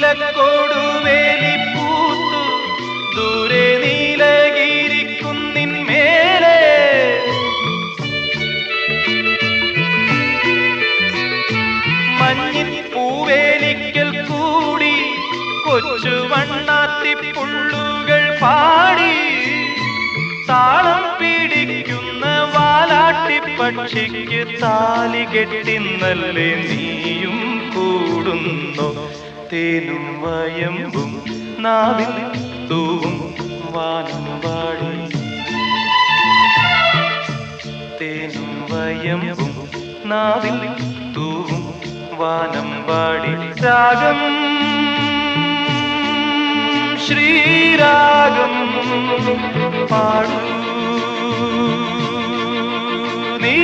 നീലക്കൊടുവേലിപ്പൂത്തു ദൂരെ നീലഗിരിക്കുന്നിന്മേലെ മഞ്ഞിൻ പൂവേലിക്കൽ കൂടി കൊച്ചു വണ്ണാത്തിപ്പുള്ളുകൾ പാടി താളം പിടിക്കുന്ന വാലാട്ടിപ്പക്ഷിക്ക് താലി കെട്ടിന്നല്ലേ നീയും കൂടുന്നു തേനും വയമ്പും നാവിൽ തൂവും വാനം പാടി തേനും വയമ്പും നാവിൽ തൂവും വാനം പാടി രാഗം ശ്രീരാഗം പാടൂ നീ